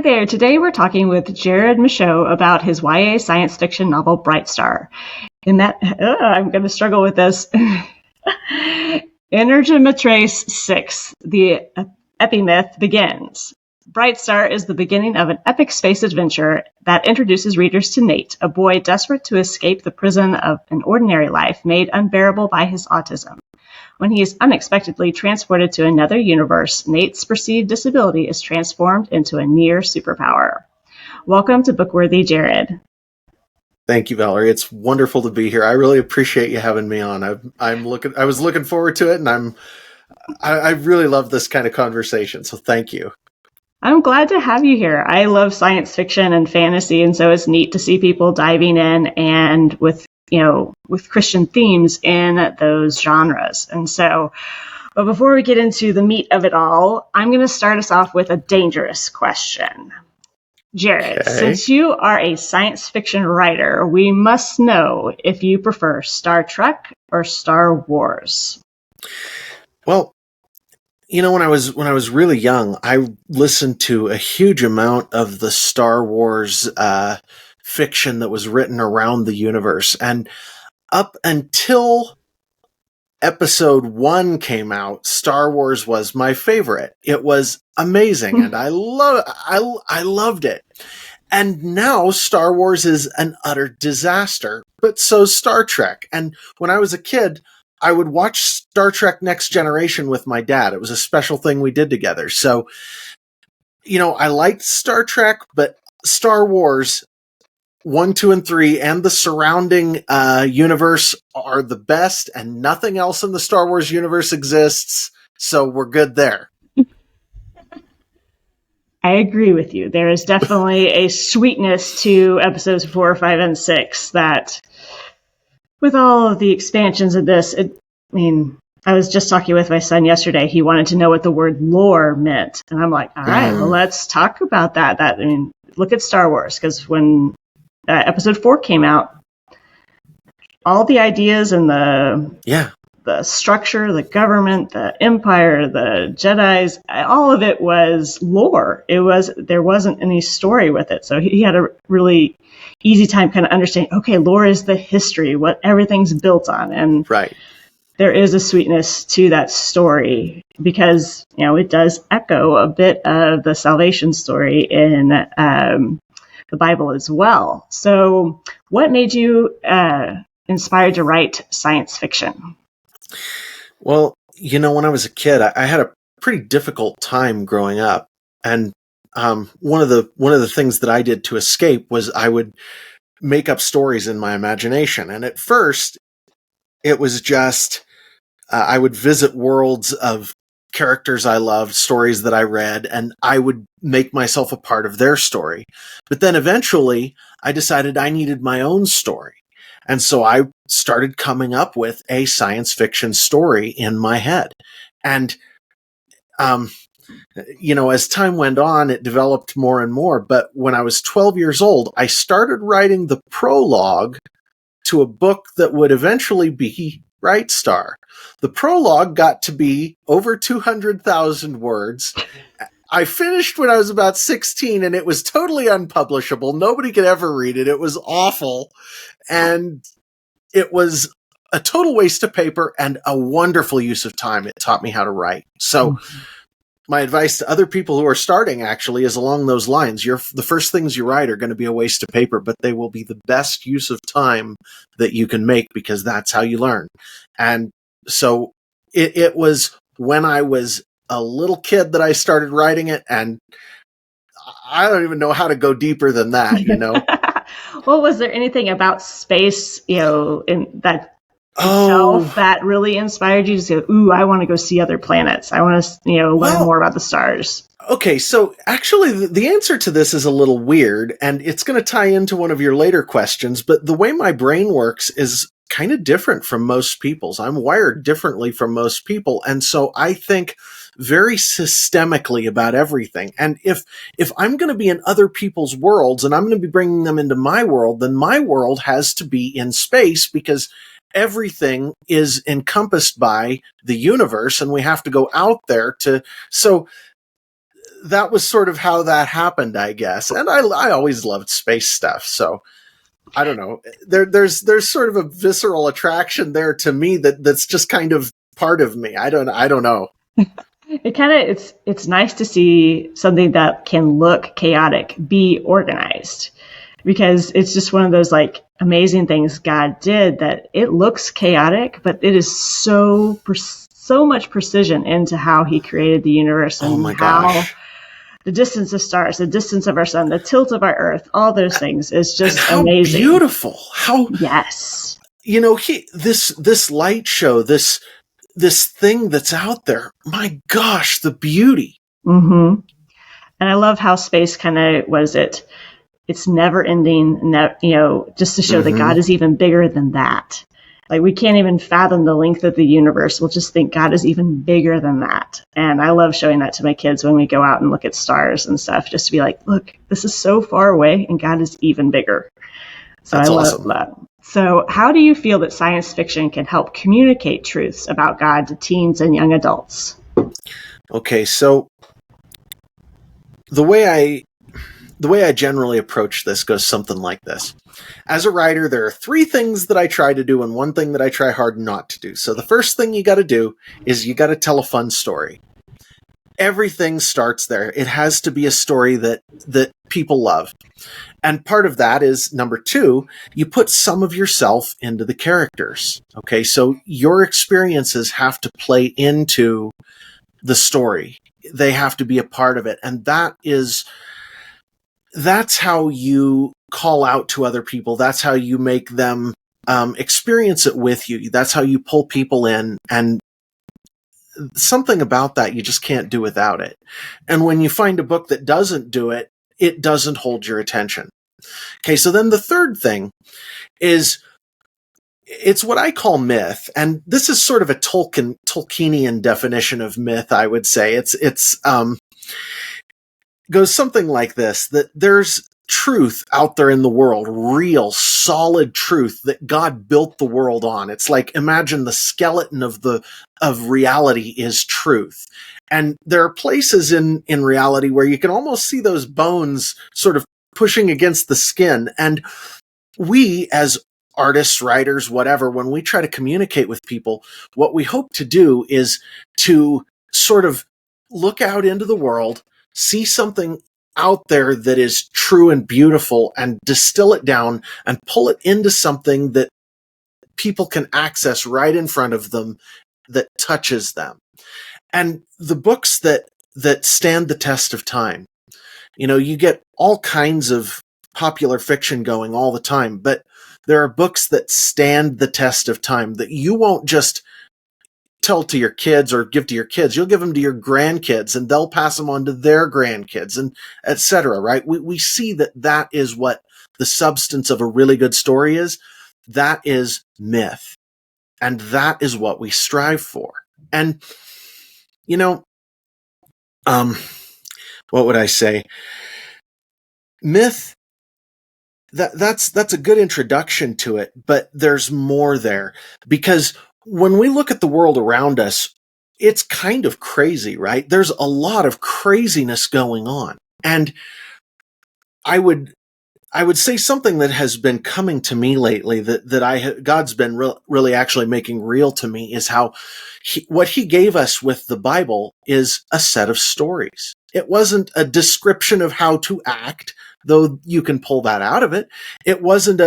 there. Today we're talking with Jared Michaud about his YA science fiction novel Bright Star. In that, I'm going to struggle with this. Energemetra 6, the epimyth begins. Bright Star is the beginning of an epic space adventure that introduces readers to Nate, a boy desperate to escape the prison of an ordinary life made unbearable by his autism. When he is unexpectedly transported to another universe, Nate's perceived disability is transformed into a near superpower. Welcome to BookWorthy, Jared. Thank you, Valerie. It's wonderful to be here. I really appreciate you having me on. I was looking forward to it, and I really love this kind of conversation. So thank you. I'm glad to have you here. I love science fiction and fantasy, and so it's neat to see people diving in and with Christian themes in those genres. And so, but before we get into the meat of it all, I'm going to start us off with a dangerous question. Jared, Since you are a science fiction writer, we must know if you prefer Star Trek or Star Wars. Well, when I was really young, I listened to a huge amount of the Star Wars fiction that was written around the universe. And up until episode 1 came out, Star Wars was my favorite. It was amazing, and I loved it. And now Star Wars is an utter disaster, but so's Star Trek. And when I was a kid, I would watch Star Trek Next Generation with my dad. It was a special thing we did together. So, I liked Star Trek, but Star Wars 1, 2, and 3 and the surrounding universe are the best, and nothing else in the Star Wars universe exists, so we're good there. I agree with you. There is definitely a sweetness to episodes 4, 5, and 6 that, with all of the expansions of this, I was just talking with my son yesterday. He wanted to know what the word lore meant, and I'm like, all right, well, let's talk about that. Look at Star Wars, because when episode 4 came out, all the ideas and the structure, the government, the empire, the Jedis, all of it was lore. There wasn't any story with it. So he had a really easy time kind of understanding, okay, lore is the history, what everything's built on. And right. There is a sweetness to that story because, it does echo a bit of the salvation story in the Bible as well. So what made you inspired to write science fiction? Well, when I was a kid, I had a pretty difficult time growing up. And one of the things that I did to escape was I would make up stories in my imagination. And at first, it was just I would visit worlds of characters I loved, stories that I read, and I would make myself a part of their story. But then eventually I decided I needed my own story. And so I started coming up with a science fiction story in my head. And, as time went on, it developed more and more. But when I was 12 years old, I started writing the prologue to a book that would eventually be Bright Star. The prologue got to be over 200,000 words. I finished when I was about 16, and it was totally unpublishable. Nobody could ever read it. It was awful. And it was a total waste of paper and a wonderful use of time. It taught me how to write. So my advice to other people who are starting actually is along those lines. The first things you write are going to be a waste of paper, but they will be the best use of time that you can make because that's how you learn. And so it was when I was a little kid that I started writing it, and I don't even know how to go deeper than that, Well, was there anything about space, in that itself that really inspired you to say, ooh, I want to go see other planets. I want to, learn more about the stars. Okay, so actually the answer to this is a little weird, and it's going to tie into one of your later questions, but the way my brain works is kind of different from most people's. I'm wired differently from most people, and so I think very systemically about everything. And if I'm going to be in other people's worlds and I'm going to be bringing them into my world, then my world has to be in space because everything is encompassed by the universe, and we have to go out there so that was sort of how that happened, I guess. And I always loved space stuff, so I don't know. There's sort of a visceral attraction there to me that's just kind of part of me. I don't know. It's nice to see something that can look chaotic be organized, because it's just one of those like amazing things God did, that it looks chaotic, but it is so much precision into how he created the universe, and Oh my how gosh. the distance of stars, the distance of our sun, the tilt of our earth, all those things is just And how amazing. beautiful. How, yes. This light show, this thing that's out there. My gosh, the beauty. Mm-hmm. And I love how space kind of was it. It's never ending, just to show that God is even bigger than that. Like, we can't even fathom the length of the universe. We'll just think God is even bigger than that. And I love showing that to my kids when we go out and look at stars and stuff, just to be like, look, this is so far away and God is even bigger. So That's I love awesome. that. So how do you feel that science fiction can help communicate truths about God to teens and young adults? Okay, so the way I generally approach this goes something like this. As a writer, there are 3 things that I try to do and 1 thing that I try hard not to do. So the first thing you got to do is you got to tell a fun story. Everything starts there. It has to be a story that people love. And part of that is, number 2, you put some of yourself into the characters. Okay, so your experiences have to play into the story. They have to be a part of it. And that's how you call out to other people. That's how you make them experience it with you. That's how you pull people in, and something about that you just can't do without it. And when you find a book that doesn't do it, it doesn't hold your attention. Okay, so then the third thing is, it's what I call myth, and this is sort of a Tolkienian definition of myth, I would say. It's goes something like this, that there's truth out there in the world, real, solid truth that God built the world on. It's like, imagine the skeleton of reality is truth. And there are places in reality where you can almost see those bones sort of pushing against the skin. And we, as artists, writers, whatever, when we try to communicate with people, what we hope to do is to sort of look out into the world, see something out there that is true and beautiful, and distill it down and pull it into something that people can access right in front of them, that touches them. And the books that stand the test of time, you get all kinds of popular fiction going all the time, but there are books that stand the test of time, that you won't just tell to your kids or give to your kids. You'll give them to your grandkids, and they'll pass them on to their grandkids, and etc. Right? We see that is what the substance of a really good story is. That is myth, and that is what we strive for. And what would I say? Myth. That's a good introduction to it, but there's more there, because when we look at the world around us, it's kind of crazy, right? There's a lot of craziness going on. And I would say something that has been coming to me lately, that God's been really actually making real to me, is how what he gave us with the Bible is a set of stories. It wasn't a description of how to act, though you can pull that out of it. It wasn't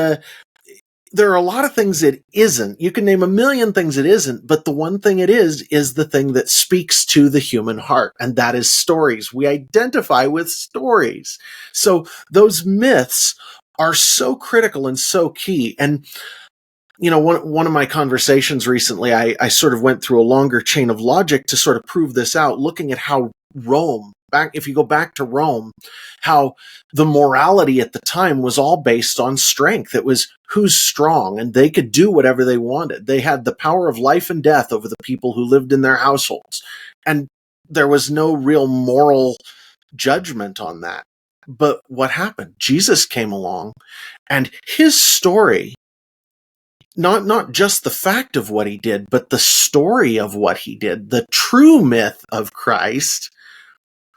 there are a lot of things it isn't. You can name a million things it isn't, but the one thing it is the thing that speaks to the human heart, and that is stories. We identify with stories. So those myths are so critical and so key. And one of my conversations recently, I sort of went through a longer chain of logic to sort of prove this out, looking at how if you go back to Rome, how the morality at the time was all based on strength. It was who's strong, and they could do whatever they wanted. They had the power of life and death over the people who lived in their households. And there was no real moral judgment on that. But what happened? Jesus came along, and his story, not just the fact of what he did, but the story of what he did, the true myth of Christ,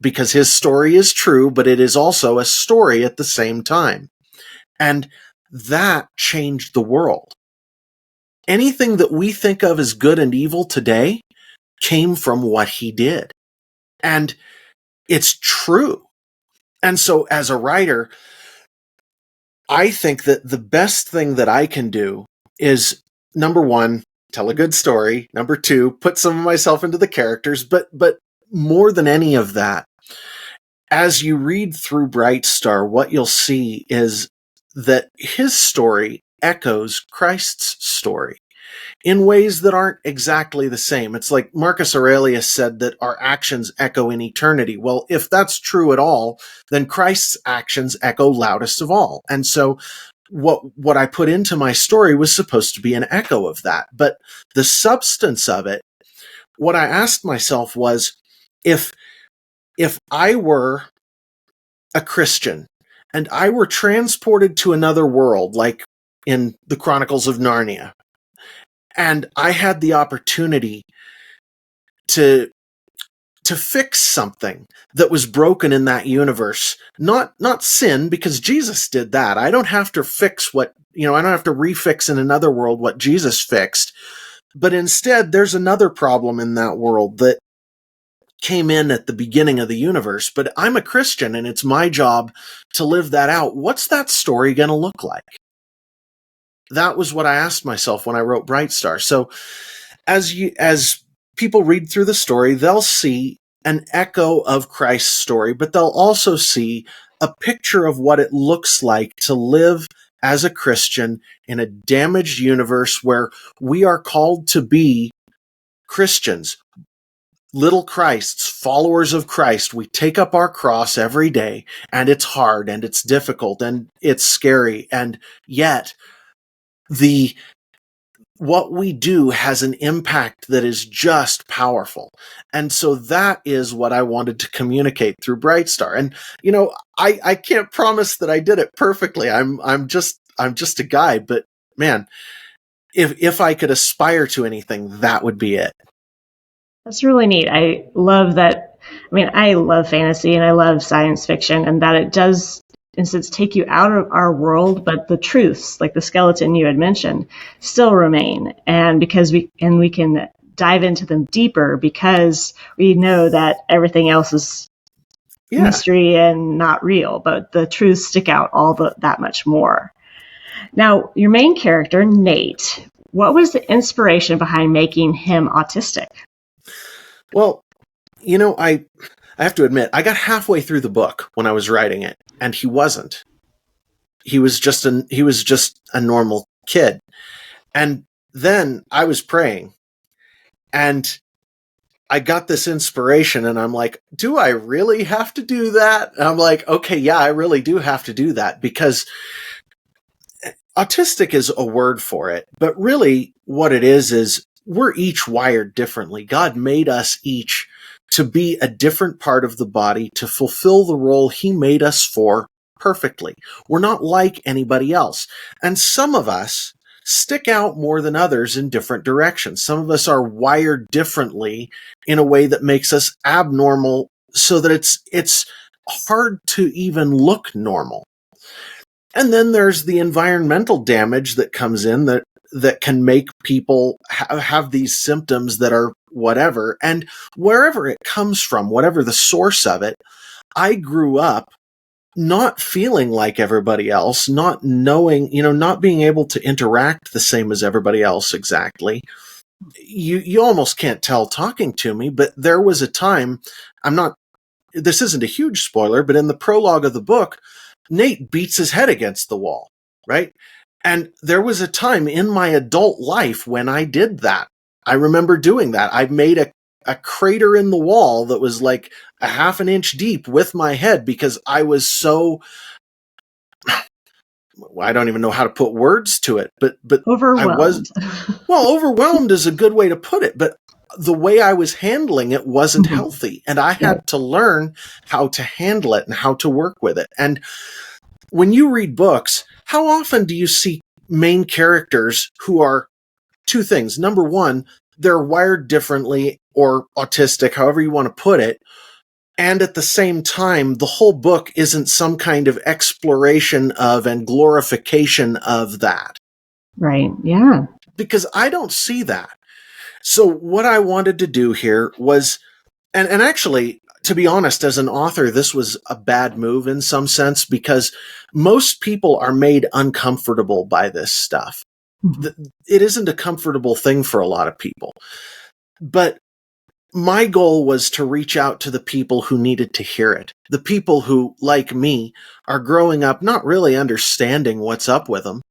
because his story is true, but it is also a story at the same time. And that changed the world. Anything that we think of as good and evil today came from what he did. And it's true. And so as a writer, I think that the best thing that I can do is, number one, tell a good story. Number two, put some of myself into the characters. But more than any of that, as you read through Bright Star, what you'll see is that his story echoes Christ's story in ways that aren't exactly the same. It's like Marcus Aurelius said that our actions echo in eternity. Well, if that's true at all, then Christ's actions echo loudest of all. And so what I put into my story was supposed to be an echo of that. But the substance of it, what I asked myself was, if I were a Christian and I were transported to another world, like in the Chronicles of Narnia, and I had the opportunity to fix something that was broken in that universe, not sin, because Jesus did that. I don't have to fix I don't have to refix in another world what Jesus fixed. But instead, there's another problem in that world that came in at the beginning of the universe. But I'm a Christian and it's my job to live that out. What's that story going to look like? That was what I asked myself when I wrote Bright Star. So as people read through the story, they'll see an echo of Christ's story, but they'll also see a picture of what it looks like to live as a Christian in a damaged universe where we are called to be Christians, little Christs, followers of Christ. We take up our cross every day, and it's hard, and it's difficult, and it's scary, and yet what we do has an impact that is just powerful. And so that is what I wanted to communicate through Bright Star. And, I can't promise that I did it perfectly. I'm just a guy, but man, if I could aspire to anything, that would be it. That's really neat. I love that. I mean, I love fantasy and I love science fiction, and that it does, in a sense, take you out of our world, but the truths, like the skeleton you had mentioned, still remain. And because we can dive into them deeper because we know that everything else is mystery and not real, but the truths stick out that much more. Now, your main character, Nate, what was the inspiration behind making him autistic? Well, I have to admit, I got halfway through the book when I was writing it, and he wasn't. He was just a normal kid. And then I was praying, and I got this inspiration, and I'm like, do I really have to do that? And I'm like, okay, yeah, I really do have to do that, because autistic is a word for it, but really what it is we're each wired differently. God made us each to be a different part of the body to fulfill the role he made us for perfectly. We're not like anybody else. And some of us stick out more than others in different directions. Some of us are wired differently in a way that makes us abnormal, so that it's hard to even look normal. And then there's the environmental damage that comes in that can make people have these symptoms that are whatever. And wherever it comes from, whatever the source of it, I grew up not feeling like everybody else, not knowing, not being able to interact the same as everybody else exactly. You almost can't tell talking to me, but there was a time, this isn't a huge spoiler, but in the prologue of the book, Nate beats his head against the wall, right? And there was a time in my adult life when I did that. I remember doing that. I made a crater in the wall that was like a half an inch deep with my head, because I was so, I don't even know how to put words to it, but overwhelmed. I was, overwhelmed is a good way to put it, but the way I was handling it wasn't healthy, and I had to learn how to handle it and how to work with it. And when you read books, how often do you see main characters who are two things? Number one, they're wired differently, or autistic, however you want to put it, And at the same time, the whole book isn't some kind of exploration of and glorification of that. Right. Yeah. Because I don't see that. So what I wanted to do here was, and actually, to be honest, as an author, this was a bad move in some sense, because most people are made uncomfortable by this stuff. Mm-hmm. It isn't a comfortable thing for a lot of people. But my goal was to reach out to the people who needed to hear it. The people who, like me, are growing up not really understanding what's up with them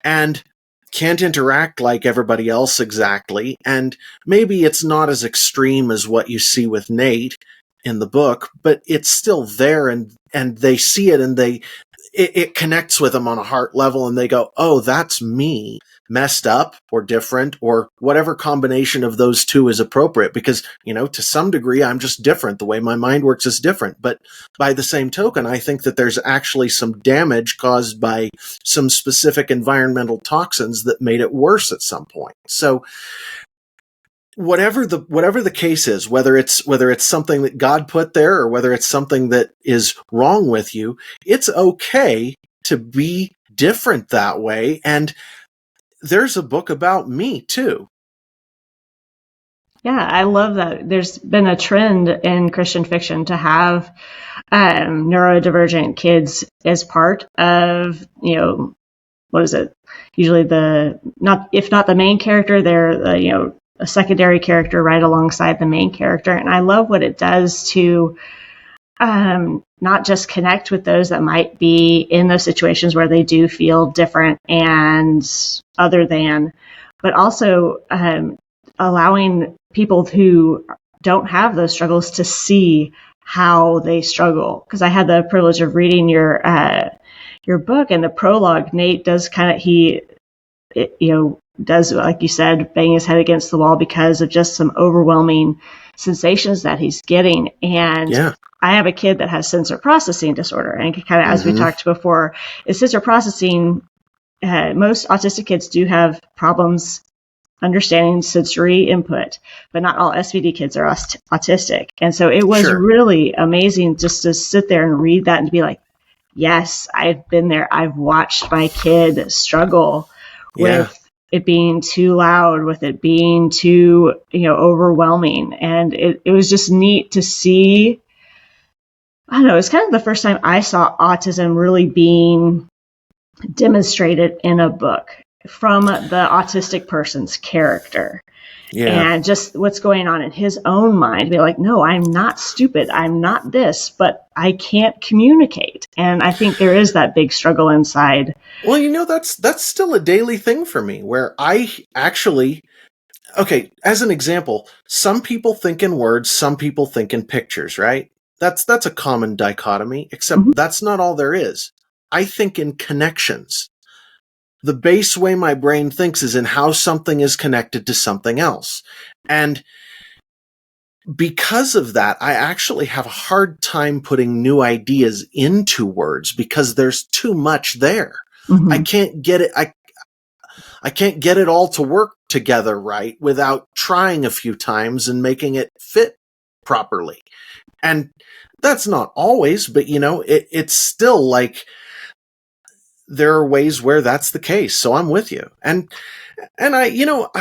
and can't interact like everybody else exactly. And maybe it's not as extreme as what you see with Nate in the book, but it's still there, and they see it, and it connects with them on a heart level, and they go, oh, that's me, messed up or different, or whatever combination of those two is appropriate. Because, to some degree, I'm just different. The way my mind works is different. But by the same token, I think that there's actually some damage caused by some specific environmental toxins that made it worse at some point. So whatever the case is, whether it's something that God put there, or whether it's something that is wrong with you, it's okay to be different that way. And there's a book about me too. Yeah, I love that. There's been a trend in Christian fiction to have neurodivergent kids as part of, what is it? Usually if not the main character, they're a secondary character right alongside the main character. And I love what it does to not just connect with those that might be in those situations where they do feel different and other than, but also allowing people who don't have those struggles to see how they struggle. Because I had the privilege of reading your book, and the prologue, Nate does does, like you said, bang his head against the wall because of just some overwhelming sensations that he's getting. And Yeah. I have a kid that has sensor processing disorder, and kind of, as we talked before, is sensor processing. Most autistic kids do have problems understanding sensory input, but not all SVD kids are autistic. And so it was really amazing just to sit there and read that and to be like, yes, I've been there. I've watched my kid struggle with it being too loud, with it being too, overwhelming. And it was just neat to see. I don't know, it's kind of the first time I saw autism really being demonstrated in a book from the autistic person's character. Yeah. And just what's going on in his own mind. Be like, no, I'm not stupid. I'm not this, but I can't communicate. And I think there is that big struggle inside. Well, that's still a daily thing for me, where I actually, okay, as an example, some people think in words, some people think in pictures, right? That's a common dichotomy, except that's not all there is. I think in connections. The base way my brain thinks is in how something is connected to something else. And because of that, I actually have a hard time putting new ideas into words because there's too much there. I can't get it. I can't get it all to work together right without trying a few times and making it fit properly. And that's not always, but it's still like there are ways where that's the case. So I'm with you. And I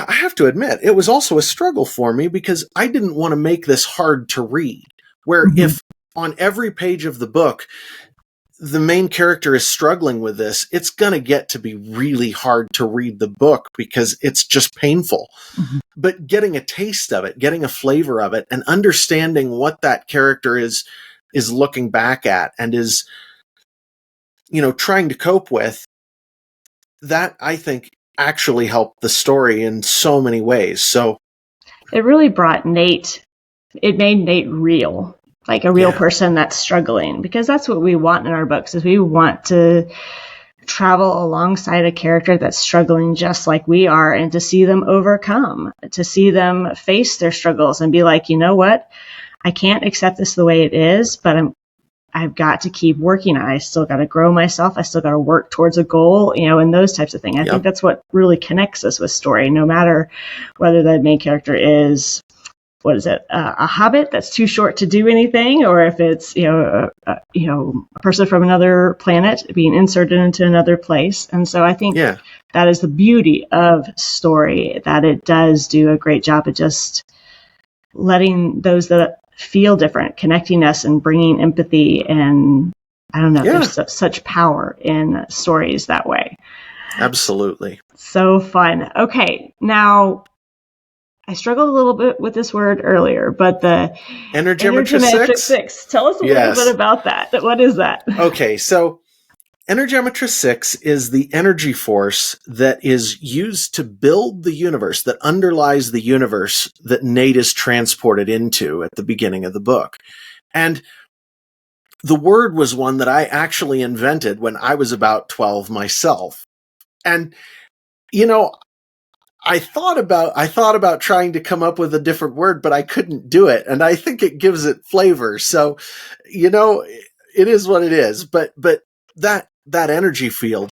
have to admit, it was also a struggle for me because I didn't want to make this hard to read, where if on every page of the book, the main character is struggling with this, it's going to get to be really hard to read the book because it's just painful. But getting a taste of it, getting a flavor of it, and understanding what that character is looking back at and is, trying to cope with, that I think actually helped the story in so many ways. So it really brought Nate, it made Nate real, like a real person that's struggling, because that's what we want in our books, is we want to travel alongside a character that's struggling just like we are, and to see them overcome, to see them face their struggles and be like, you know what, I can't accept this the way it is, but I've got to keep working on it. I still got to grow myself. I still got to work towards a goal, and those types of things. I think that's what really connects us with story, no matter whether the main character is what is it, a hobbit that's too short to do anything, or if it's, a person from another planet being inserted into another place. And so I think that is the beauty of story, that it does do a great job of just letting those that feel different, connecting us and bringing empathy. And I don't know, there's such power in stories that way. Absolutely. So fun. Okay, now I struggled a little bit with this word earlier, but the Energemetra 6. Tell us a little bit about that. What is that? Okay, so Energemetra 6 is the energy force that is used to build the universe, that underlies the universe that Nate is transported into at the beginning of the book. And the word was one that I actually invented when I was about 12 myself. And, I thought about trying to come up with a different word, but I couldn't do it. And I think it gives it flavor. So, it is what it is. But that energy field,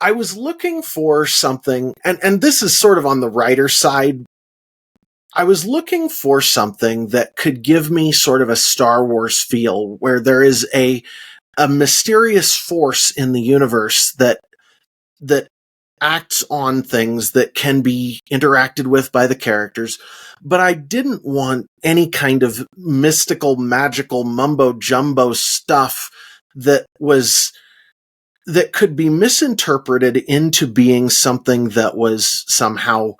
I was looking for something, and this is sort of on the writer side. I was looking for something that could give me sort of a Star Wars feel, where there is a mysterious force in the universe that acts on things that can be interacted with by the characters, but I didn't want any kind of mystical, magical mumbo jumbo stuff that could be misinterpreted into being something that was somehow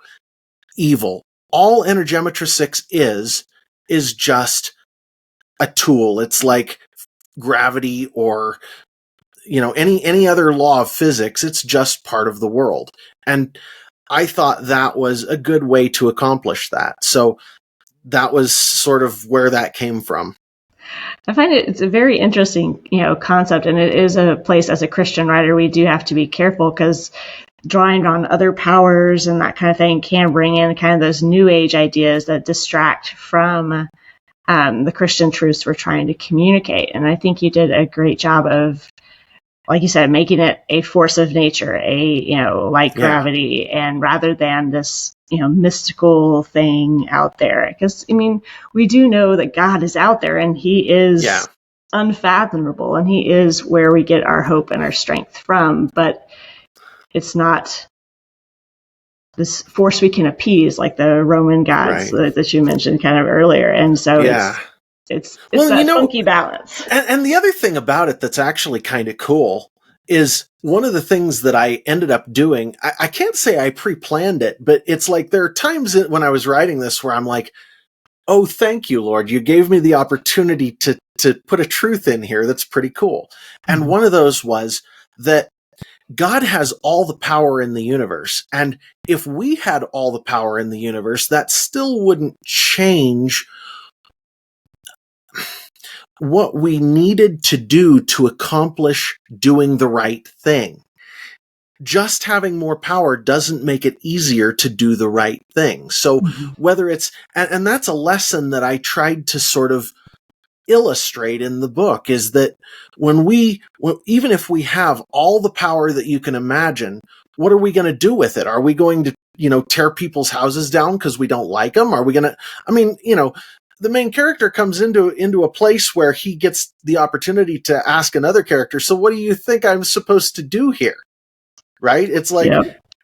evil. All Energemetra 6 is just a tool. It's like gravity or any other law of physics. It's just part of the world. And I thought that was a good way to accomplish that. So that was sort of where that came from. I find it's a very interesting, concept, and it is a place as a Christian writer we do have to be careful, because drawing on other powers and that kind of thing can bring in kind of those new age ideas that distract from the Christian truths we're trying to communicate. And I think you did a great job of, like you said, making it a force of nature, like gravity, and rather than this, mystical thing out there. Because, we do know that God is out there, and he is unfathomable, and he is where we get our hope and our strength from, but it's not this force we can appease like the Roman gods that you mentioned kind of earlier. And so it's that funky balance. And the other thing about it that's actually kind of cool is one of the things that I ended up doing. I can't say I pre-planned it, but it's like there are times when I was writing this where I'm like, oh, thank you, Lord. You gave me the opportunity to put a truth in here that's pretty cool. And one of those was that God has all the power in the universe. And if we had all the power in the universe, that still wouldn't change what we needed to do to accomplish doing the right thing. Just having more power doesn't make it easier to do the right thing. So whether it's, and that's a lesson that I tried to sort of illustrate in the book, is that even if we have all the power that you can imagine, what are we going to do with it? Are we going to, tear people's houses down because we don't like them? Are we going to, the main character comes into a place where he gets the opportunity to ask another character, so what do you think I'm supposed to do here? Right? It's like,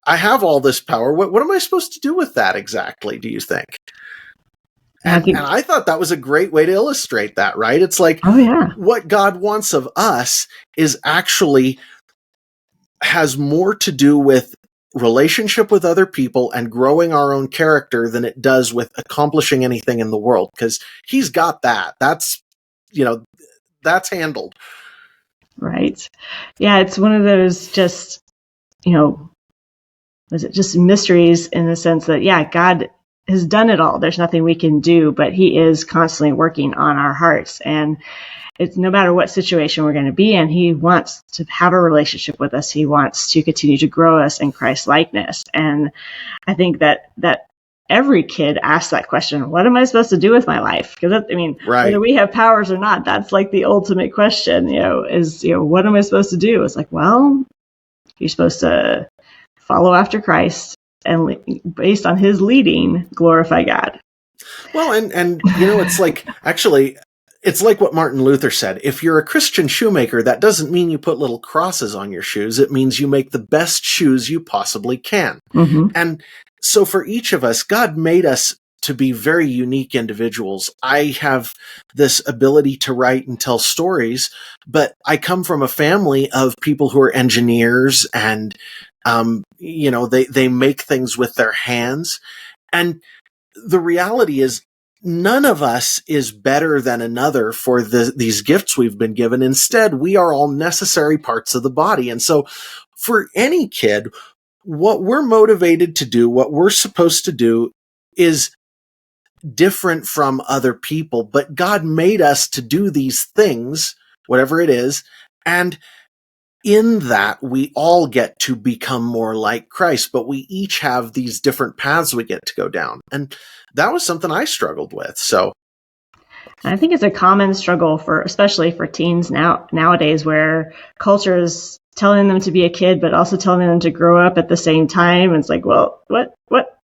I have all this power. What am I supposed to do with that exactly, do you think? And I thought that was a great way to illustrate that, right? It's like, what God wants of us is actually has more to do with relationship with other people and growing our own character than it does with accomplishing anything in the world, because he's got that. That's, that's handled. Right. Yeah, it's one of those just, was it just mysteries in the sense that, God has done it all. There's nothing we can do, but he is constantly working on our hearts. And it's no matter what situation we're going to be in, he wants to have a relationship with us. He wants to continue to grow us in Christ likeness. And I think that every kid asks that question, what am I supposed to do with my life? Because whether we have powers or not, that's like the ultimate question, is, what am I supposed to do? It's like, well, you're supposed to follow after Christ and based on his leading, glorify God. Well, and it's like, actually, it's like what Martin Luther said. If you're a Christian shoemaker, that doesn't mean you put little crosses on your shoes. It means you make the best shoes you possibly can. Mm-hmm. And so for each of us, God made us to be very unique individuals. I have this ability to write and tell stories, but I come from a family of people who are engineers and, they make things with their hands. And the reality is none of us is better than another for these gifts we've been given. Instead, we are all necessary parts of the body. And so for any kid, what we're motivated to do, what we're supposed to do is different from other people, but God made us to do these things, whatever it is. And in that, we all get to become more like Christ, but we each have these different paths we get to go down. And that was something I struggled with. So I think it's a common struggle especially for teens nowadays, where culture is telling them to be a kid, but also telling them to grow up at the same time. And it's like, well, what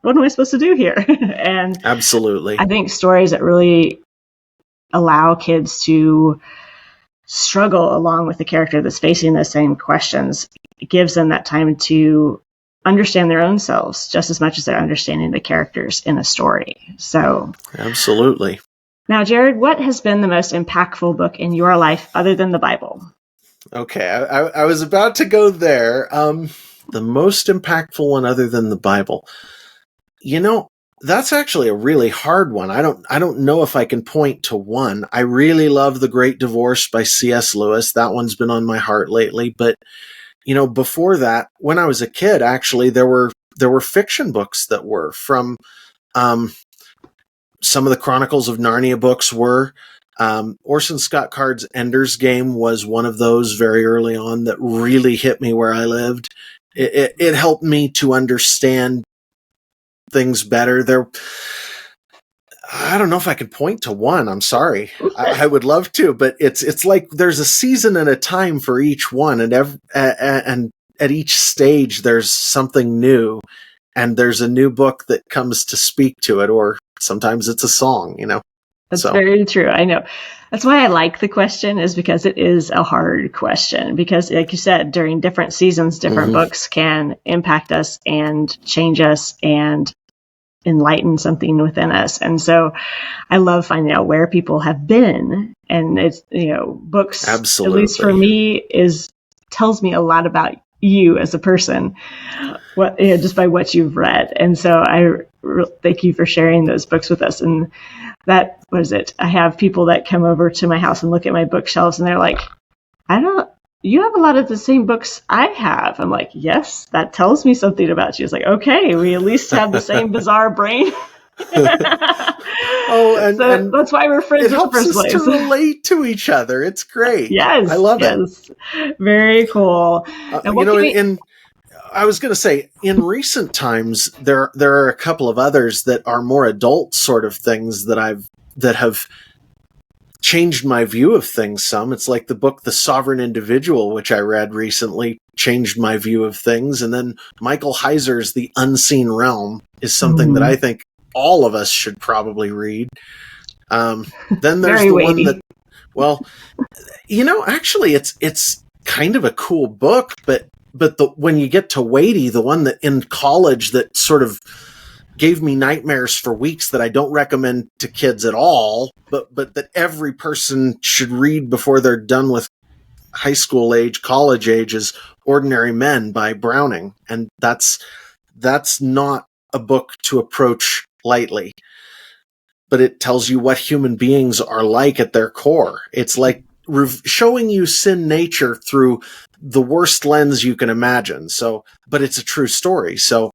am I supposed to do here? And absolutely, I think stories that really allow kids to struggle along with the character that's facing the same questions, it gives them that time to understand their own selves just as much as they're understanding the characters in a story. So absolutely. Now, Jared, what has been the most impactful book in your life other than the Bible? Okay, I was about to go there. The most impactful one other than the Bible. That's actually a really hard one. I don't know if I can point to one. I really love The Great Divorce by C.S. Lewis. That one's been on my heart lately. But, before that, when I was a kid, actually, there were fiction books that were from, some of the Chronicles of Narnia books were. Orson Scott Card's Ender's Game was one of those very early on that really hit me where I lived. It helped me to understand things better. I don't know if I can point to one. I'm sorry. I would love to, but it's like there's a season and a time for each one, and at each stage there's something new, and there's a new book that comes to speak to it, or sometimes it's a song. That's very true. I know. That's why I like the question, is because it is a hard question. Because, like you said, during different seasons, different books can impact us and change us and enlighten something within us. And so I love finding out where people have been. And it's, books, absolutely, at least for me, tells me a lot about you as a person, just by what you've read. And so I thank you for sharing those books with us. And that was it. I have people that come over to my house and look at my bookshelves, and they're like, you have a lot of the same books I have. I'm like, yes, that tells me something about you. It's like, okay, we at least have the same bizarre brain. and that's why we're friends in the first place. It helps us to relate to each other. It's great. Yes, I love it. Very cool. I was going to say, in recent times, there are a couple of others that are more adult sort of things that have changed my view of things some. It's like the book The Sovereign Individual, which I read recently, changed my view of things. And then Michael Heiser's The Unseen Realm is something that I think all of us should probably read. Then there's the weighty one that, well, actually it's kind of a cool book, but when you get to weighty, the one that in college that sort of gave me nightmares for weeks, that I don't recommend to kids at all, but that every person should read before they're done with high school age, college age, is Ordinary Men by Browning. And that's not a book to approach lightly, but it tells you what human beings are like at their core. It's like showing you sin nature through the worst lens you can imagine. So, but it's a true story. So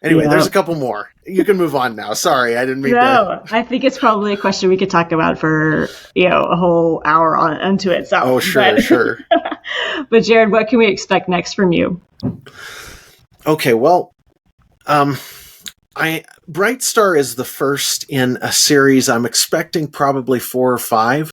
anyway, there's a couple more. You can move on now. Sorry, I didn't mean to. No, I think it's probably a question we could talk about for, a whole hour onto itself. Oh, sure. But Jared, what can we expect next from you? Okay, well, Bright Star is the first in a series. I'm expecting probably 4 or 5.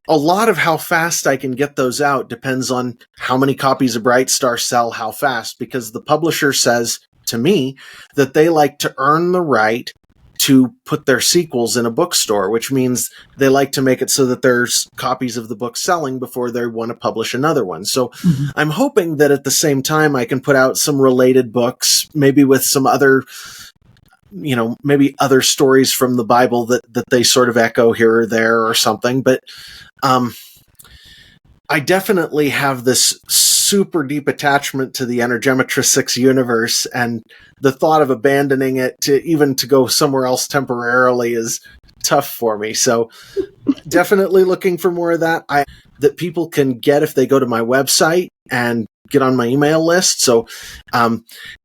A lot of how fast I can get those out depends on how many copies of Bright Star sell how fast, because the publisher says to me that they like to earn the right to put their sequels in a bookstore, which means they like to make it so that there's copies of the book selling before they want to publish another one. So I'm hoping that at the same time I can put out some related books, maybe with some other, maybe other stories from the Bible that they sort of echo here or there or something. But I definitely have this super deep attachment to the Energemetra 6 universe, and the thought of abandoning it to go somewhere else temporarily is tough for me. So definitely looking for more of that that people can get if they go to my website and get on my email list. So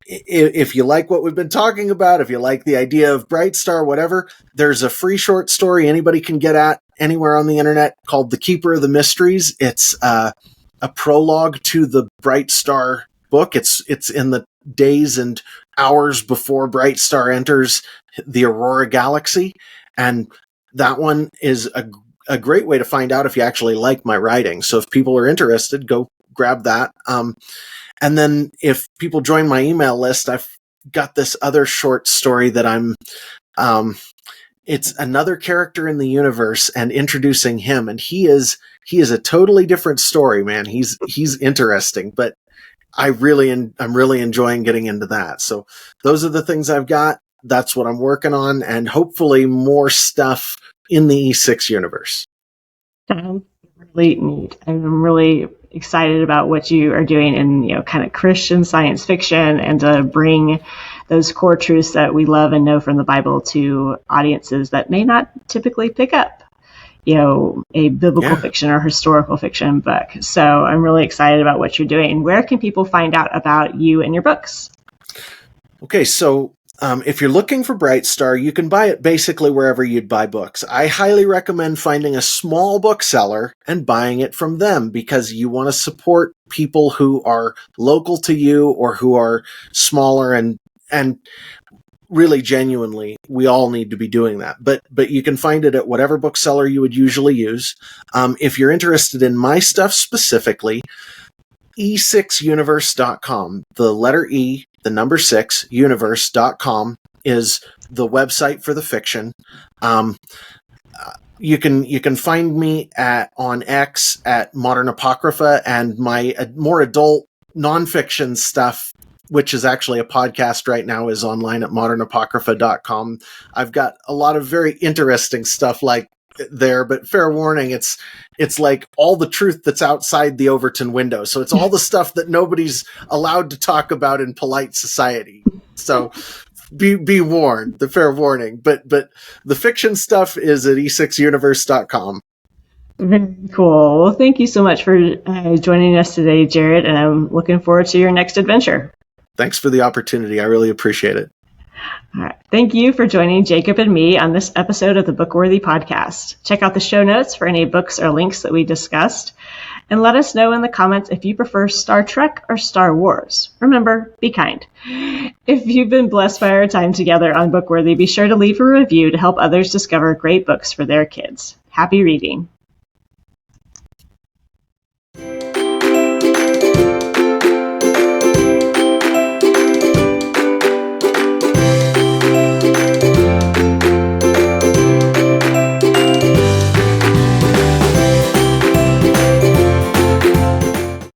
if you like what we've been talking about, if you like the idea of Bright Star, whatever, there's a free short story anybody can get at anywhere on the internet called The Keeper of the Mysteries. It's a prologue to the Bright Star book. It's in the days and hours before Bright Star enters the Aurora Galaxy. And that one is a great way to find out if you actually like my writing. So if people are interested, go grab that. And then if people join my email list, I've got this other short story that it's another character in the universe and introducing him. And he is a totally different story, man. He's interesting, but I'm really enjoying getting into that. So those are the things I've got. That's what I'm working on, and hopefully more stuff in the E6 universe. Sounds really neat. I'm really excited about what you are doing in, kind of Christian science fiction, and to bring those core truths that we love and know from the Bible to audiences that may not typically pick up, a biblical fiction or historical fiction book. So I'm really excited about what you're doing. Where can people find out about you and your books? Okay, so if you're looking for Bright Star, you can buy it basically wherever you'd buy books. I highly recommend finding a small bookseller and buying it from them, because you want to support people who are local to you or who are smaller, and really genuinely, we all need to be doing that. But you can find it at whatever bookseller you would usually use. If you're interested in my stuff specifically, e6universe.com, the letter E, the number 6, universe.com is the website for the fiction. You can find me on X at Modern Apocrypha, and my more adult nonfiction stuff, which is actually a podcast right now, is online at modernapocrypha.com. I've got a lot of very interesting stuff like there, but fair warning, it's like all the truth that's outside the Overton window. So it's all the stuff that nobody's allowed to talk about in polite society. So be warned, the fair warning. But the fiction stuff is at e6universe.com. Very cool. Well, thank you so much for joining us today, Jared, and I'm looking forward to your next adventure. Thanks for the opportunity. I really appreciate it. All right. Thank you for joining Jacob and me on this episode of the BookWorthy podcast. Check out the show notes for any books or links that we discussed, and let us know in the comments if you prefer Star Trek or Star Wars. Remember, be kind. If you've been blessed by our time together on BookWorthy, be sure to leave a review to help others discover great books for their kids. Happy reading.